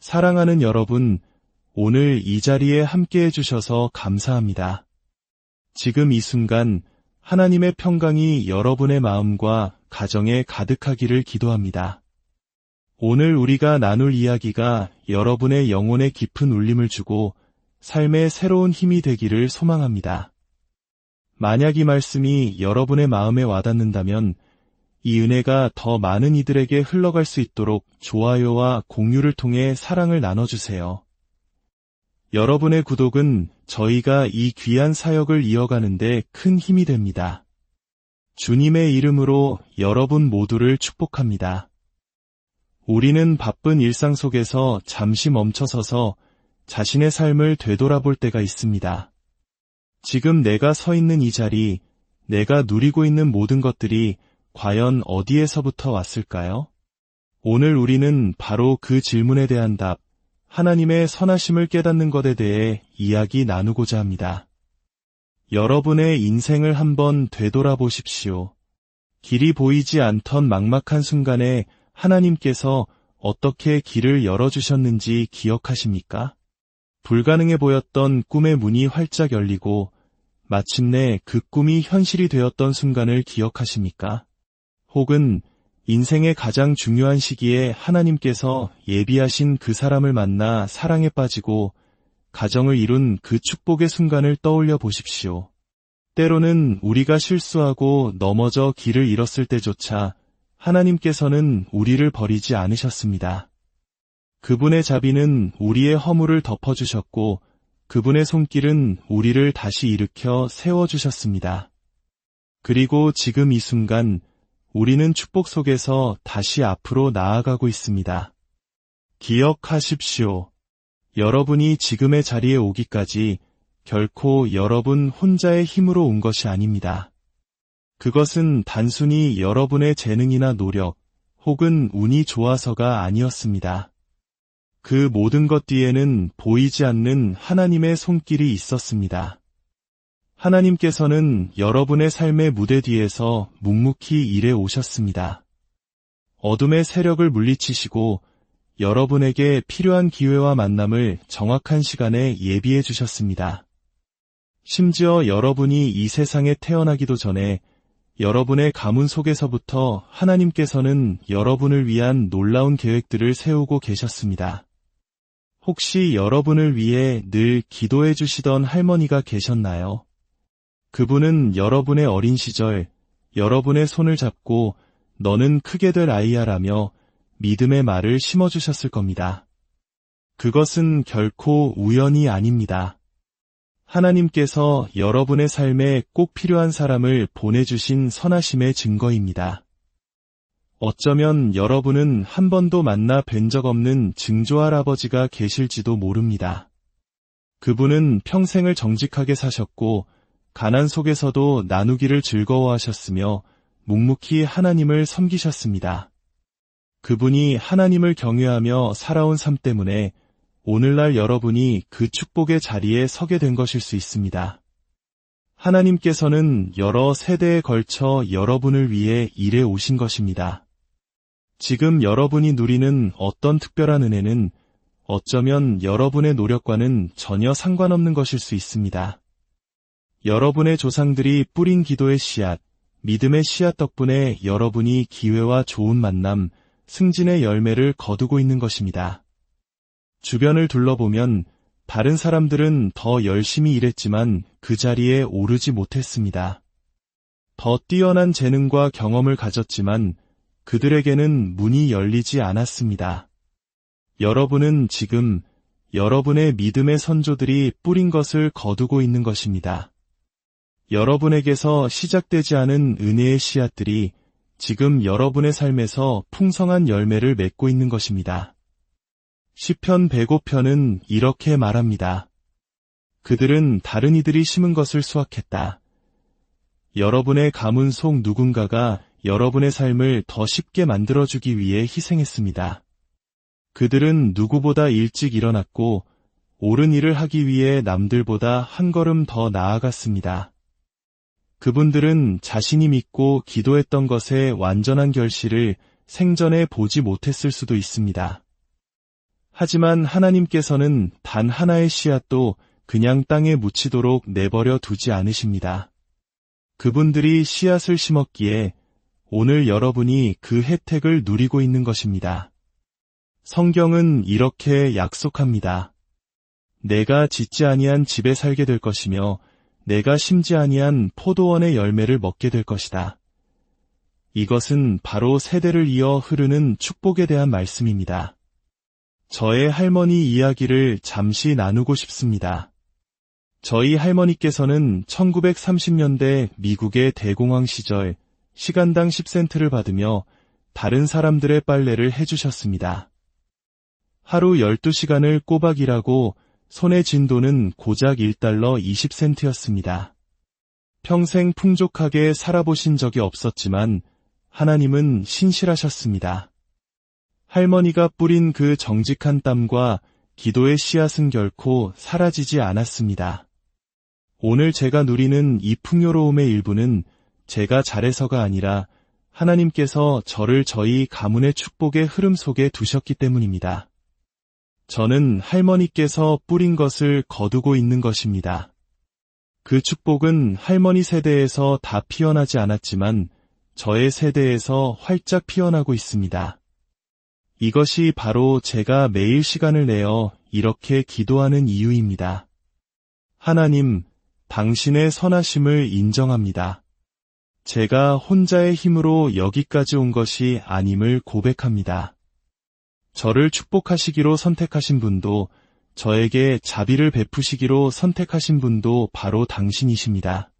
사랑하는 여러분, 오늘 이 자리에 함께 해주셔서 감사합니다. 지금 이 순간 하나님의 평강이 여러분의 마음과 가정에 가득하기를 기도합니다. 오늘 우리가 나눌 이야기가 여러분의 영혼에 깊은 울림을 주고 삶의 새로운 힘이 되기를 소망합니다. 만약 이 말씀이 여러분의 마음에 와닿는다면 이 은혜가 더 많은 이들에게 흘러갈 수 있도록 좋아요와 공유를 통해 사랑을 나눠주세요. 여러분의 구독은 저희가 이 귀한 사역을 이어가는 데 큰 힘이 됩니다. 주님의 이름으로 여러분 모두를 축복합니다. 우리는 바쁜 일상 속에서 잠시 멈춰서서 자신의 삶을 되돌아볼 때가 있습니다. 지금 내가 서 있는 이 자리, 내가 누리고 있는 모든 것들이 과연 어디에서부터 왔을까요? 오늘 우리는 바로 그 질문에 대한 답, 하나님의 선하심을 깨닫는 것에 대해 이야기 나누고자 합니다. 여러분의 인생을 한번 되돌아보십시오. 길이 보이지 않던 막막한 순간에 하나님께서 어떻게 길을 열어주셨는지 기억하십니까? 불가능해 보였던 꿈의 문이 활짝 열리고 마침내 그 꿈이 현실이 되었던 순간을 기억하십니까? 혹은 인생의 가장 중요한 시기에 하나님께서 예비하신 그 사람을 만나 사랑에 빠지고 가정을 이룬 그 축복의 순간을 떠올려 보십시오. 때로는 우리가 실수하고 넘어져 길을 잃었을 때조차 하나님께서는 우리를 버리지 않으셨습니다. 그분의 자비는 우리의 허물을 덮어주셨고 그분의 손길은 우리를 다시 일으켜 세워주셨습니다. 그리고 지금 이 순간 우리는 축복 속에서 다시 앞으로 나아가고 있습니다. 기억하십시오. 여러분이 지금의 자리에 오기까지 결코 여러분 혼자의 힘으로 온 것이 아닙니다. 그것은 단순히 여러분의 재능이나 노력 혹은 운이 좋아서가 아니었습니다. 그 모든 것 뒤에는 보이지 않는 하나님의 손길이 있었습니다. 하나님께서는 여러분의 삶의 무대 뒤에서 묵묵히 일해 오셨습니다. 어둠의 세력을 물리치시고 여러분에게 필요한 기회와 만남을 정확한 시간에 예비해 주셨습니다. 심지어 여러분이 이 세상에 태어나기도 전에 여러분의 가문 속에서부터 하나님께서는 여러분을 위한 놀라운 계획들을 세우고 계셨습니다. 혹시 여러분을 위해 늘 기도해 주시던 할머니가 계셨나요? 그분은 여러분의 어린 시절, 여러분의 손을 잡고 너는 크게 될 아이야 라며 믿음의 말을 심어주셨을 겁니다. 그것은 결코 우연이 아닙니다. 하나님께서 여러분의 삶에 꼭 필요한 사람을 보내주신 선하심의 증거입니다. 어쩌면 여러분은 한 번도 만나 뵌 적 없는 증조할아버지가 계실지도 모릅니다. 그분은 평생을 정직하게 사셨고 가난 속에서도 나누기를 즐거워하셨으며 묵묵히 하나님을 섬기셨습니다. 그분이 하나님을 경외하며 살아온 삶 때문에 오늘날 여러분이 그 축복의 자리에 서게 된 것일 수 있습니다. 하나님께서는 여러 세대에 걸쳐 여러분을 위해 일해 오신 것입니다. 지금 여러분이 누리는 어떤 특별한 은혜는 어쩌면 여러분의 노력과는 전혀 상관없는 것일 수 있습니다. 여러분의 조상들이 뿌린 기도의 씨앗, 믿음의 씨앗 덕분에 여러분이 기회와 좋은 만남, 승진의 열매를 거두고 있는 것입니다. 주변을 둘러보면 다른 사람들은 더 열심히 일했지만 그 자리에 오르지 못했습니다. 더 뛰어난 재능과 경험을 가졌지만 그들에게는 문이 열리지 않았습니다. 여러분은 지금 여러분의 믿음의 선조들이 뿌린 것을 거두고 있는 것입니다. 여러분에게서 시작되지 않은 은혜의 씨앗들이 지금 여러분의 삶에서 풍성한 열매를 맺고 있는 것입니다. 시편 105편은 이렇게 말합니다. 그들은 다른 이들이 심은 것을 수확했다. 여러분의 가문 속 누군가가 여러분의 삶을 더 쉽게 만들어주기 위해 희생했습니다. 그들은 누구보다 일찍 일어났고 옳은 일을 하기 위해 남들보다 한 걸음 더 나아갔습니다. 그분들은 자신이 믿고 기도했던 것의 완전한 결실을 생전에 보지 못했을 수도 있습니다. 하지만 하나님께서는 단 하나의 씨앗도 그냥 땅에 묻히도록 내버려 두지 않으십니다. 그분들이 씨앗을 심었기에 오늘 여러분이 그 혜택을 누리고 있는 것입니다. 성경은 이렇게 약속합니다. 내가 짓지 아니한 집에 살게 될 것이며 내가 심지 아니한 포도원의 열매를 먹게 될 것이다. 이것은 바로 세대를 이어 흐르는 축복에 대한 말씀입니다. 저의 할머니 이야기를 잠시 나누고 싶습니다. 저희 할머니께서는 1930년대 미국의 대공황 시절 시간당 10센트를 받으며 다른 사람들의 빨래를 해주셨습니다. 하루 12시간을 꼬박 일하고 손에 쥔 돈은 고작 1달러 20센트였습니다. 평생 풍족하게 살아보신 적이 없었지만 하나님은 신실하셨습니다. 할머니가 뿌린 그 정직한 땀과 기도의 씨앗은 결코 사라지지 않았습니다. 오늘 제가 누리는 이 풍요로움의 일부는 제가 잘해서가 아니라 하나님께서 저를 저희 가문의 축복의 흐름 속에 두셨기 때문입니다. 저는 할머니께서 뿌린 것을 거두고 있는 것입니다. 그 축복은 할머니 세대에서 다 피어나지 않았지만 저의 세대에서 활짝 피어나고 있습니다. 이것이 바로 제가 매일 시간을 내어 이렇게 기도하는 이유입니다. 하나님, 당신의 선하심을 인정합니다. 제가 혼자의 힘으로 여기까지 온 것이 아님을 고백합니다. 저를 축복하시기로 선택하신 분도 저에게 자비를 베푸시기로 선택하신 분도 바로 당신이십니다.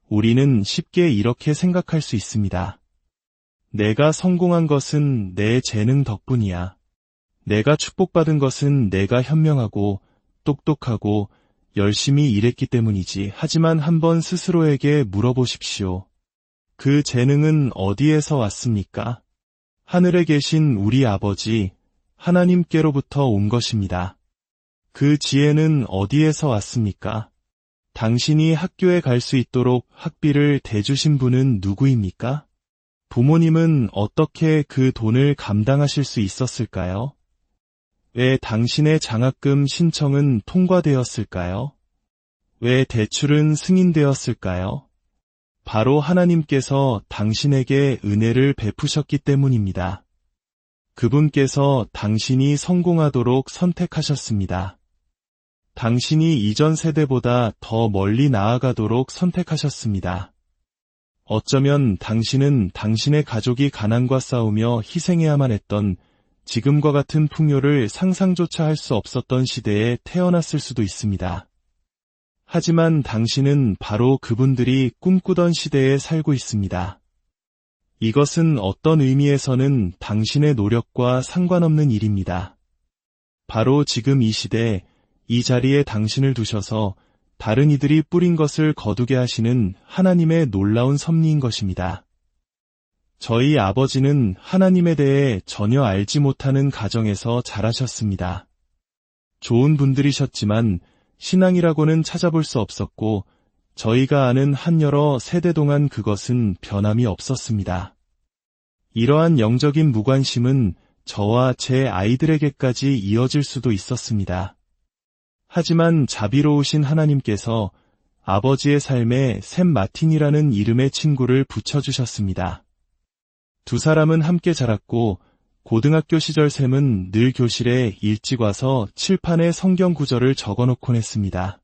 우리는 쉽게 이렇게 생각할 수 있습니다. 내가 성공한 것은 내 재능 덕분이야. 내가 축복받은 것은 내가 현명하고 똑똑하고 열심히 일했기 때문이지. 하지만 한번 스스로에게 물어보십시오. 그 재능은 어디에서 왔습니까? 하늘에 계신 우리 아버지, 하나님께로부터 온 것입니다. 그 지혜는 어디에서 왔습니까? 당신이 학교에 갈 수 있도록 학비를 대주신 분은 누구입니까? 부모님은 어떻게 그 돈을 감당하실 수 있었을까요? 왜 당신의 장학금 신청은 통과되었을까요? 왜 대출은 승인되었을까요? 바로 하나님께서 당신에게 은혜를 베푸셨기 때문입니다. 그분께서 당신이 성공하도록 선택하셨습니다. 당신이 이전 세대보다 더 멀리 나아가도록 선택하셨습니다. 어쩌면 당신은 당신의 가족이 가난과 싸우며 희생해야만 했던 지금과 같은 풍요를 상상조차 할 수 없었던 시대에 태어났을 수도 있습니다. 하지만 당신은 바로 그분들이 꿈꾸던 시대에 살고 있습니다. 이것은 어떤 의미에서는 당신의 노력과 상관없는 일입니다. 바로 지금 이 시대, 이 자리에 당신을 두셔서 다른 이들이 뿌린 것을 거두게 하시는 하나님의 놀라운 섭리인 것입니다. 저희 아버지는 하나님에 대해 전혀 알지 못하는 가정에서 자라셨습니다. 좋은 분들이셨지만 신앙이라고는 찾아볼 수 없었고 저희가 아는 한여러 세대 동안 그것은 변함이 없었습니다. 이러한 영적인 무관심은 저와 제 아이들에게까지 이어질 수도 있었습니다. 하지만 자비로우신 하나님께서 아버지의 삶에 샘 마틴이라는 이름의 친구를 붙여주셨습니다. 두 사람은 함께 자랐고 고등학교 시절 샘은 늘 교실에 일찍 와서 칠판에 성경 구절을 적어놓곤 했습니다.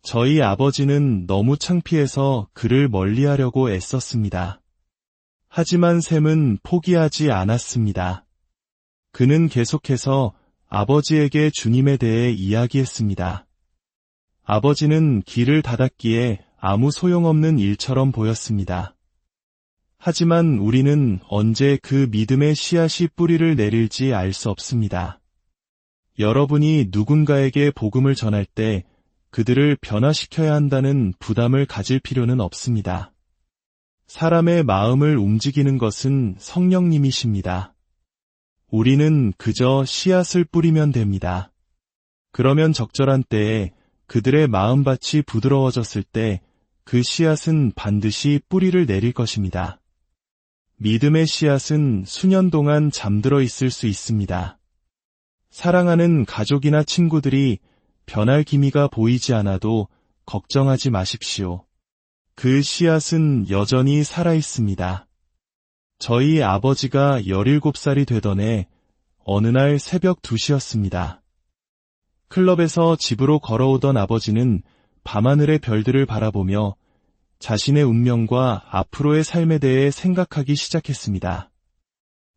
저희 아버지는 너무 창피해서 그를 멀리하려고 애썼습니다. 하지만 샘은 포기하지 않았습니다. 그는 계속해서 아버지에게 주님에 대해 이야기했습니다. 아버지는 길을 닫았기에 아무 소용없는 일처럼 보였습니다. 하지만 우리는 언제 그 믿음의 씨앗이 뿌리를 내릴지 알 수 없습니다. 여러분이 누군가에게 복음을 전할 때 그들을 변화시켜야 한다는 부담을 가질 필요는 없습니다. 사람의 마음을 움직이는 것은 성령님이십니다. 우리는 그저 씨앗을 뿌리면 됩니다. 그러면 적절한 때에 그들의 마음밭이 부드러워졌을 때 그 씨앗은 반드시 뿌리를 내릴 것입니다. 믿음의 씨앗은 수년 동안 잠들어 있을 수 있습니다. 사랑하는 가족이나 친구들이 변할 기미가 보이지 않아도 걱정하지 마십시오. 그 씨앗은 여전히 살아 있습니다. 저희 아버지가 17살이 되던 해 어느 날 새벽 2시였습니다. 클럽에서 집으로 걸어오던 아버지는 밤하늘의 별들을 바라보며 자신의 운명과 앞으로의 삶에 대해 생각하기 시작했습니다.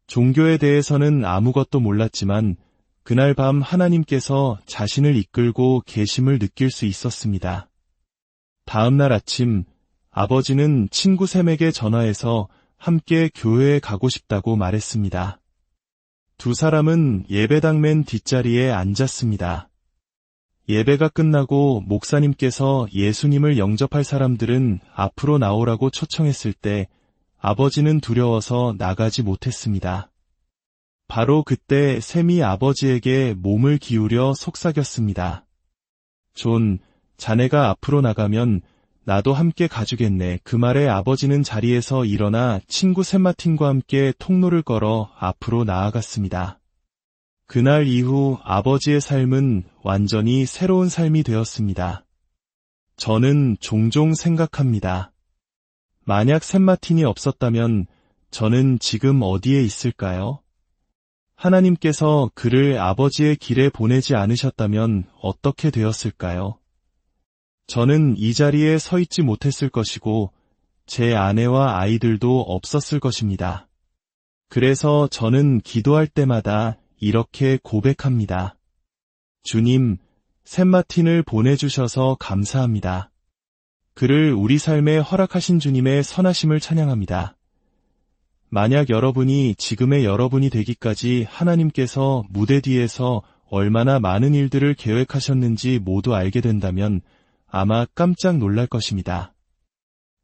종교에 대해서는 아무것도 몰랐지만 그날 밤 하나님께서 자신을 이끌고 계심을 느낄 수 있었습니다. 다음 날 아침 아버지는 친구 샘에게 전화해서 함께 교회에 가고 싶다고 말했습니다. 두 사람은 예배당 맨 뒷자리에 앉았습니다. 예배가 끝나고 목사님께서 예수님을 영접할 사람들은 앞으로 나오라고 초청했을 때 아버지는 두려워서 나가지 못했습니다. 바로 그때 샘이 아버지에게 몸을 기울여 속삭였습니다. 존, 자네가 앞으로 나가면 나도 함께 가주겠네. 그 말에 아버지는 자리에서 일어나 친구 샘 마틴과 함께 통로를 걸어 앞으로 나아갔습니다. 그날 이후 아버지의 삶은 완전히 새로운 삶이 되었습니다. 저는 종종 생각합니다. 만약 샘 마틴이 없었다면 저는 지금 어디에 있을까요? 하나님께서 그를 아버지의 길에 보내지 않으셨다면 어떻게 되었을까요? 저는 이 자리에 서 있지 못했을 것이고 제 아내와 아이들도 없었을 것입니다. 그래서 저는 기도할 때마다 이렇게 고백합니다. 주님, 샘 마틴을 보내주셔서 감사합니다. 그를 우리 삶에 허락하신 주님의 선하심을 찬양합니다. 만약 여러분이 지금의 여러분이 되기까지 하나님께서 무대 뒤에서 얼마나 많은 일들을 계획하셨는지 모두 알게 된다면 아마 깜짝 놀랄 것입니다.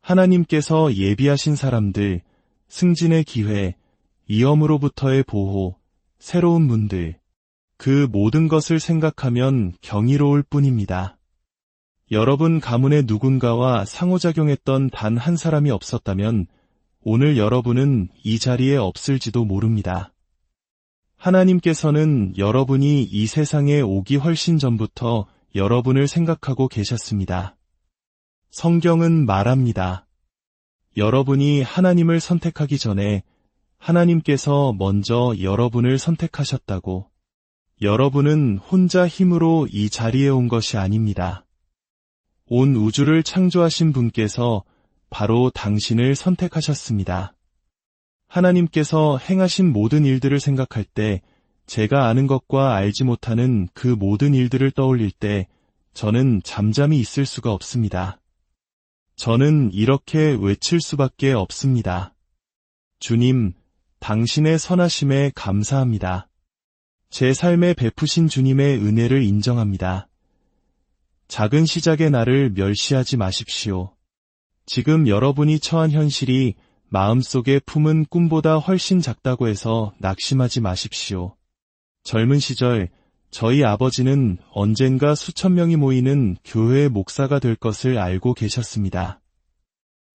하나님께서 예비하신 사람들, 승진의 기회, 위험으로부터의 보호, 새로운 문들, 그 모든 것을 생각하면 경이로울 뿐입니다. 여러분 가문의 누군가와 상호작용했던 단 한 사람이 없었다면 오늘 여러분은 이 자리에 없을지도 모릅니다. 하나님께서는 여러분이 이 세상에 오기 훨씬 전부터 여러분을 생각하고 계셨습니다. 성경은 말합니다. 여러분이 하나님을 선택하기 전에 하나님께서 먼저 여러분을 선택하셨다고. 여러분은 혼자 힘으로 이 자리에 온 것이 아닙니다. 온 우주를 창조하신 분께서 바로 당신을 선택하셨습니다. 하나님께서 행하신 모든 일들을 생각할 때 제가 아는 것과 알지 못하는 그 모든 일들을 떠올릴 때 저는 잠잠히 있을 수가 없습니다. 저는 이렇게 외칠 수밖에 없습니다. 주님, 당신의 선하심에 감사합니다. 제 삶에 베푸신 주님의 은혜를 인정합니다. 작은 시작의 나를 멸시하지 마십시오. 지금 여러분이 처한 현실이 마음속에 품은 꿈보다 훨씬 작다고 해서 낙심하지 마십시오. 젊은 시절 저희 아버지는 언젠가 수천 명이 모이는 교회의 목사가 될 것을 알고 계셨습니다.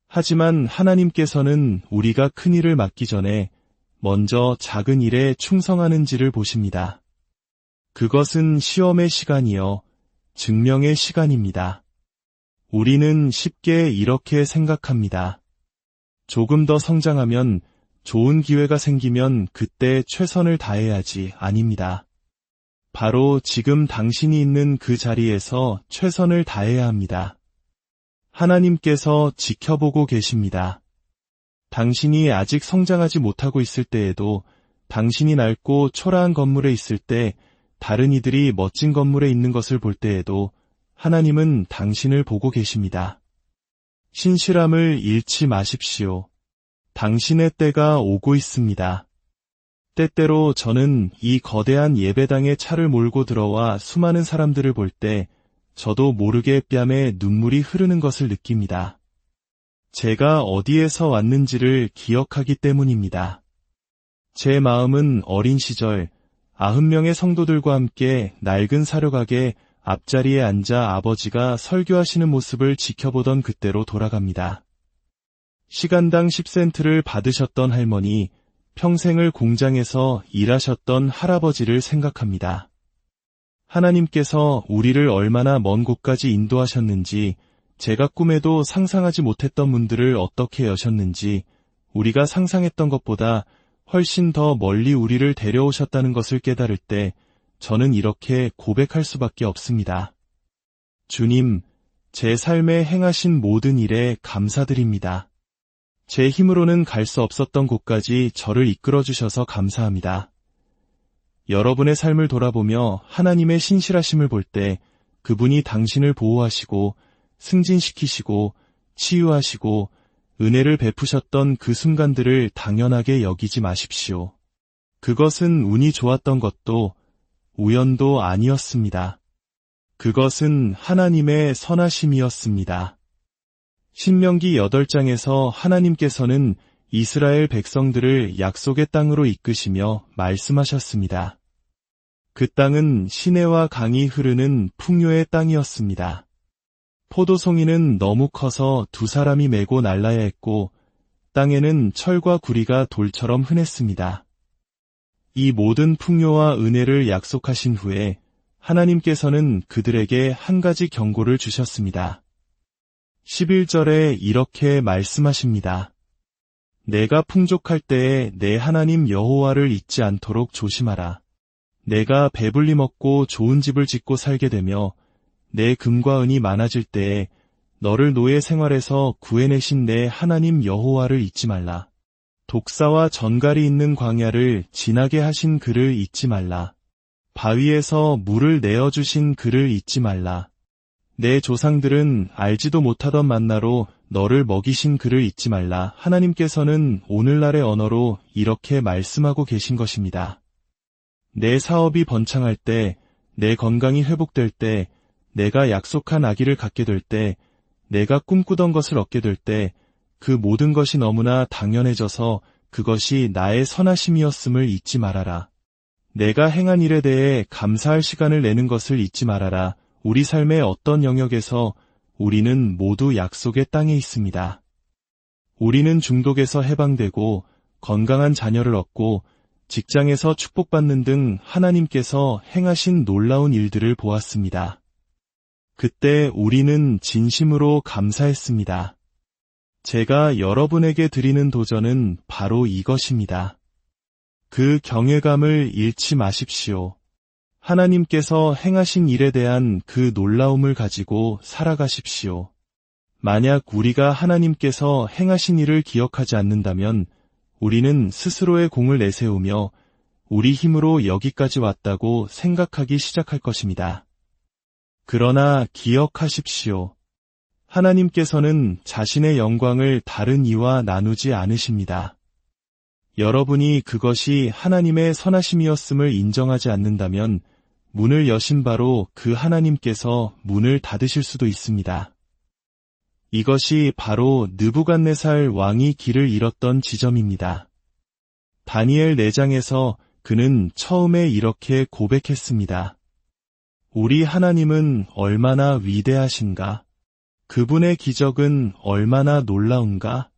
하지만 하나님께서는 우리가 큰 일을 맡기 전에 먼저 작은 일에 충성하는지를 보십니다. 그것은 시험의 시간이요, 증명의 시간입니다. 우리는 쉽게 이렇게 생각합니다. 조금 더 성장하면 좋은 기회가 생기면 그때 최선을 다해야지. 아닙니다. 바로 지금 당신이 있는 그 자리에서 최선을 다해야 합니다. 하나님께서 지켜보고 계십니다. 당신이 아직 성장하지 못하고 있을 때에도, 당신이 낡고 초라한 건물에 있을 때, 다른 이들이 멋진 건물에 있는 것을 볼 때에도 하나님은 당신을 보고 계십니다. 신실함을 잃지 마십시오. 당신의 때가 오고 있습니다. 때때로 저는 이 거대한 예배당에 차를 몰고 들어와 수많은 사람들을 볼 때 저도 모르게 뺨에 눈물이 흐르는 것을 느낍니다. 제가 어디에서 왔는지를 기억하기 때문입니다. 제 마음은 어린 시절 90명의 성도들과 함께 낡은 사료가게 앞자리에 앉아 아버지가 설교하시는 모습을 지켜보던 그때로 돌아갑니다. 시간당 10센트를 받으셨던 할머니, 평생을 공장에서 일하셨던 할아버지를 생각합니다. 하나님께서 우리를 얼마나 먼 곳까지 인도하셨는지, 제가 꿈에도 상상하지 못했던 문들을 어떻게 여셨는지, 우리가 상상했던 것보다 훨씬 더 멀리 우리를 데려오셨다는 것을 깨달을 때 저는 이렇게 고백할 수밖에 없습니다. 주님, 제 삶에 행하신 모든 일에 감사드립니다. 제 힘으로는 갈 수 없었던 곳까지 저를 이끌어 주셔서 감사합니다. 여러분의 삶을 돌아보며 하나님의 신실하심을 볼 때 그분이 당신을 보호하시고 승진시키시고 치유하시고 은혜를 베푸셨던 그 순간들을 당연하게 여기지 마십시오. 그것은 운이 좋았던 것도 우연도 아니었습니다. 그것은 하나님의 선하심이었습니다. 신명기 8장에서 하나님께서는 이스라엘 백성들을 약속의 땅으로 이끄시며 말씀하셨습니다. 그 땅은 시내와 강이 흐르는 풍요의 땅이었습니다. 포도송이는 너무 커서 2사람이 메고 날라야 했고 땅에는 철과 구리가 돌처럼 흔했습니다. 이 모든 풍요와 은혜를 약속하신 후에 하나님께서는 그들에게 한 가지 경고를 주셨습니다. 11절에 이렇게 말씀하십니다. 내가 풍족할 때에 내 하나님 여호와를 잊지 않도록 조심하라. 내가 배불리 먹고 좋은 집을 짓고 살게 되며 내 금과 은이 많아질 때에 너를 노예 생활에서 구해내신 내 하나님 여호와를 잊지 말라. 독사와 전갈이 있는 광야를 지나게 하신 그를 잊지 말라. 바위에서 물을 내어주신 그를 잊지 말라. 내 조상들은 알지도 못하던 만나로 너를 먹이신 그를 잊지 말라. 하나님께서는 오늘날의 언어로 이렇게 말씀하고 계신 것입니다. 내 사업이 번창할 때, 내 건강이 회복될 때, 내가 약속한 아기를 갖게 될 때, 내가 꿈꾸던 것을 얻게 될 때, 그 모든 것이 너무나 당연해져서 그것이 나의 선하심이었음을 잊지 말아라. 내가 행한 일에 대해 감사할 시간을 내는 것을 잊지 말아라. 우리 삶의 어떤 영역에서 우리는 모두 약속의 땅에 있습니다. 우리는 중독에서 해방되고 건강한 자녀를 얻고 직장에서 축복받는 등 하나님께서 행하신 놀라운 일들을 보았습니다. 그때 우리는 진심으로 감사했습니다. 제가 여러분에게 드리는 도전은 바로 이것입니다. 그 경외감을 잃지 마십시오. 하나님께서 행하신 일에 대한 그 놀라움을 가지고 살아가십시오. 만약 우리가 하나님께서 행하신 일을 기억하지 않는다면 우리는 스스로의 공을 내세우며 우리 힘으로 여기까지 왔다고 생각하기 시작할 것입니다. 그러나 기억하십시오. 하나님께서는 자신의 영광을 다른 이와 나누지 않으십니다. 여러분이 그것이 하나님의 선하심이었음을 인정하지 않는다면 문을 여신 바로 그 하나님께서 문을 닫으실 수도 있습니다. 이것이 바로 느부갓네살 왕이 길을 잃었던 지점입니다. 다니엘 4장에서 그는 처음에 이렇게 고백했습니다. 우리 하나님은 얼마나 위대하신가? 그분의 기적은 얼마나 놀라운가?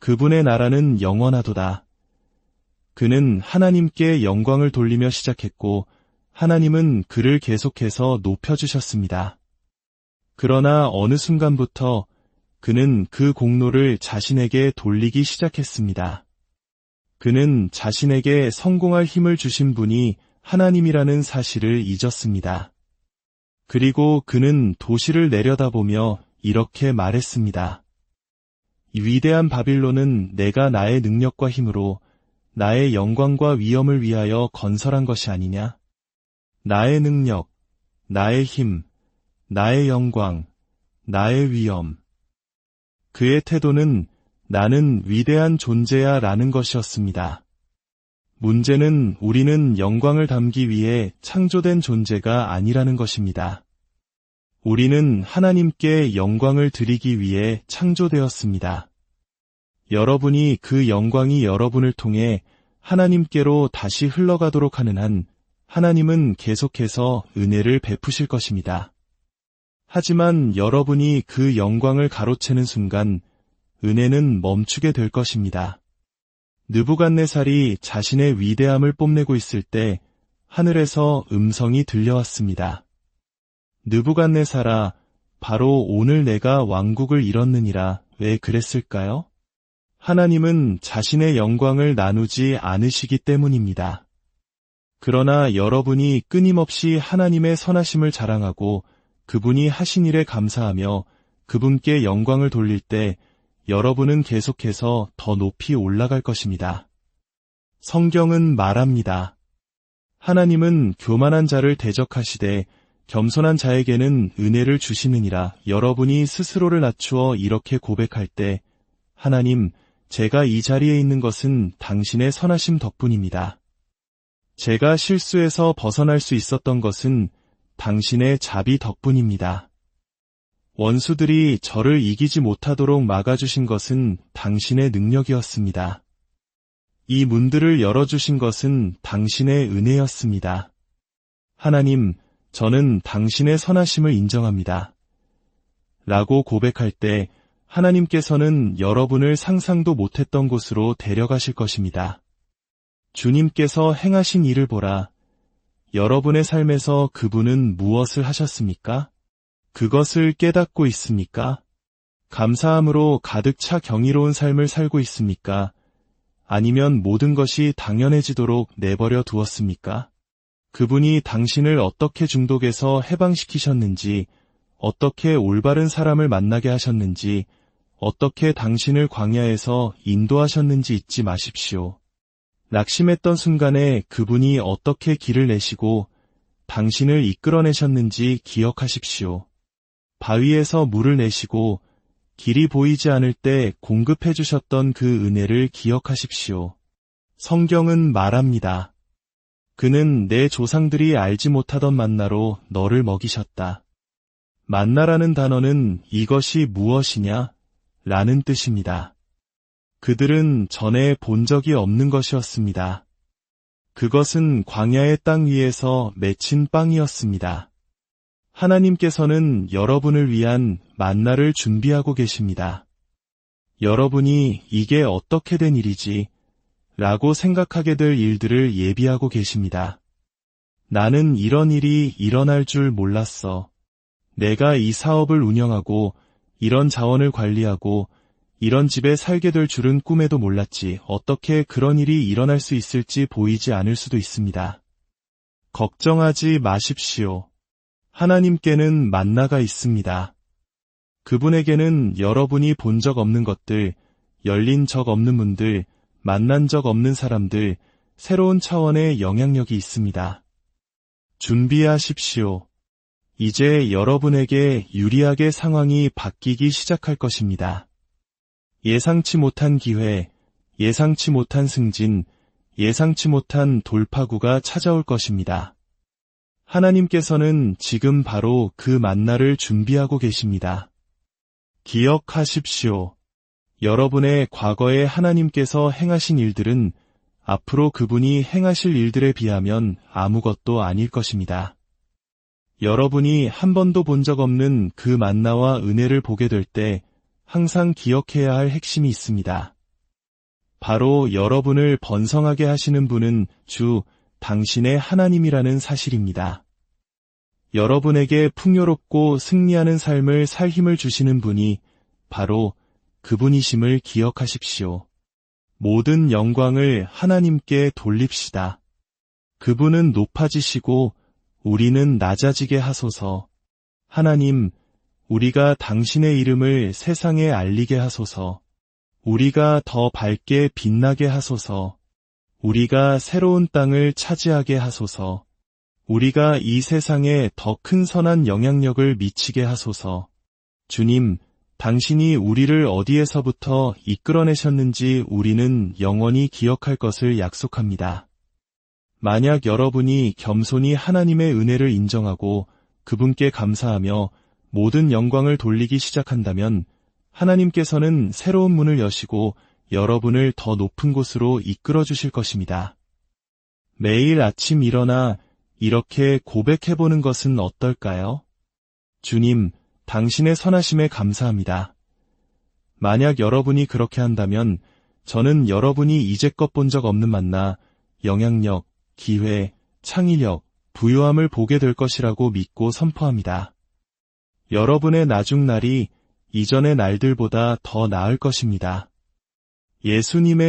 그분의 나라는 영원하도다. 그는 하나님께 영광을 돌리며 시작했고 하나님은 그를 계속해서 높여주셨습니다. 그러나 어느 순간부터 그는 그 공로를 자신에게 돌리기 시작했습니다. 그는 자신에게 성공할 힘을 주신 분이 하나님이라는 사실을 잊었습니다. 그리고 그는 도시를 내려다보며 이렇게 말했습니다. 이 위대한 바빌론은 내가 나의 능력과 힘으로 나의 영광과 위엄을 위하여 건설한 것이 아니냐? 나의 능력, 나의 힘, 나의 영광, 나의 위엄. 그의 태도는 나는 위대한 존재야 라는 것이었습니다. 문제는 우리는 영광을 담기 위해 창조된 존재가 아니라는 것입니다. 우리는 하나님께 영광을 드리기 위해 창조되었습니다. 여러분이 그 영광이 여러분을 통해 하나님께로 다시 흘러가도록 하는 한 하나님은 계속해서 은혜를 베푸실 것입니다. 하지만 여러분이 그 영광을 가로채는 순간 은혜는 멈추게 될 것입니다. 느부갓네살이 자신의 위대함을 뽐내고 있을 때 하늘에서 음성이 들려왔습니다. 느부갓네살아, 바로 오늘 내가 왕국을 잃었느니라. 왜 그랬을까요? 하나님은 자신의 영광을 나누지 않으시기 때문입니다. 그러나 여러분이 끊임없이 하나님의 선하심을 자랑하고 그분이 하신 일에 감사하며 그분께 영광을 돌릴 때 여러분은 계속해서 더 높이 올라갈 것입니다. 성경은 말합니다. 하나님은 교만한 자를 대적하시되 겸손한 자에게는 은혜를 주시느니라. 여러분이 스스로를 낮추어 이렇게 고백할 때 하나님, 제가 이 자리에 있는 것은 당신의 선하심 덕분입니다. 제가 실수에서 벗어날 수 있었던 것은 당신의 자비 덕분입니다. 원수들이 저를 이기지 못하도록 막아주신 것은 당신의 능력이었습니다. 이 문들을 열어주신 것은 당신의 은혜였습니다. 하나님, 저는 당신의 선하심을 인정합니다. 라고 고백할 때 하나님께서는 여러분을 상상도 못했던 곳으로 데려가실 것입니다. 주님께서 행하신 일을 보라. 여러분의 삶에서 그분은 무엇을 하셨습니까? 그것을 깨닫고 있습니까? 감사함으로 가득 차 경이로운 삶을 살고 있습니까? 아니면 모든 것이 당연해지도록 내버려 두었습니까? 그분이 당신을 어떻게 중독에서 해방시키셨는지, 어떻게 올바른 사람을 만나게 하셨는지, 어떻게 당신을 광야에서 인도하셨는지 잊지 마십시오. 낙심했던 순간에 그분이 어떻게 길을 내시고 당신을 이끌어내셨는지 기억하십시오. 바위에서 물을 내시고 길이 보이지 않을 때 공급해 주셨던 그 은혜를 기억하십시오. 성경은 말합니다. 그는 내 조상들이 알지 못하던 만나로 너를 먹이셨다. 만나라는 단어는 이것이 무엇이냐? 라는 뜻입니다. 그들은 전에 본 적이 없는 것이었습니다. 그것은 광야의 땅 위에서 맺힌 빵이었습니다. 하나님께서는 여러분을 위한 만나를 준비하고 계십니다. 여러분이 이게 어떻게 된 일이지? 라고 생각하게 될 일들을 예비하고 계십니다. 나는 이런 일이 일어날 줄 몰랐어. 내가 이 사업을 운영하고 이런 자원을 관리하고 이런 집에 살게 될 줄은 꿈에도 몰랐지. 어떻게 그런 일이 일어날 수 있을지 보이지 않을 수도 있습니다. 걱정하지 마십시오. 하나님께는 만나가 있습니다. 그분에게는 여러분이 본 적 없는 것들, 열린 적 없는 문들, 만난 적 없는 사람들, 새로운 차원의 영향력이 있습니다. 준비하십시오. 이제 여러분에게 유리하게 상황이 바뀌기 시작할 것입니다. 예상치 못한 기회, 예상치 못한 승진, 예상치 못한 돌파구가 찾아올 것입니다. 하나님께서는 지금 바로 그 만나를 준비하고 계십니다. 기억하십시오. 여러분의 과거에 하나님께서 행하신 일들은 앞으로 그분이 행하실 일들에 비하면 아무것도 아닐 것입니다. 여러분이 한 번도 본 적 없는 그 만나와 은혜를 보게 될 때 항상 기억해야 할 핵심이 있습니다. 바로 여러분을 번성하게 하시는 분은 주, 당신의 하나님이라는 사실입니다. 여러분에게 풍요롭고 승리하는 삶을 살 힘을 주시는 분이 바로 그분이심을 기억하십시오. 모든 영광을 하나님께 돌립시다. 그분은 높아지시고 우리는 낮아지게 하소서. 하나님, 우리가 당신의 이름을 세상에 알리게 하소서. 우리가 더 밝게 빛나게 하소서. 우리가 새로운 땅을 차지하게 하소서. 우리가 이 세상에 더 큰 선한 영향력을 미치게 하소서. 주님, 당신이 우리를 어디에서부터 이끌어내셨는지 우리는 영원히 기억할 것을 약속합니다. 만약 여러분이 겸손히 하나님의 은혜를 인정하고 그분께 감사하며 모든 영광을 돌리기 시작한다면 하나님께서는 새로운 문을 여시고 여러분을 더 높은 곳으로 이끌어 주실 것입니다. 매일 아침 일어나 이렇게 고백해보는 것은 어떨까요? 주님, 당신의 선하심에 감사합니다. 만약 여러분이 그렇게 한다면 저는 여러분이 이제껏 본 적 없는 만나, 영향력, 기회, 창의력, 부유함을 보게 될 것이라고 믿고 선포합니다. 여러분의 나중 날이 이전의 날들보다 더 나을 것입니다. 예수님의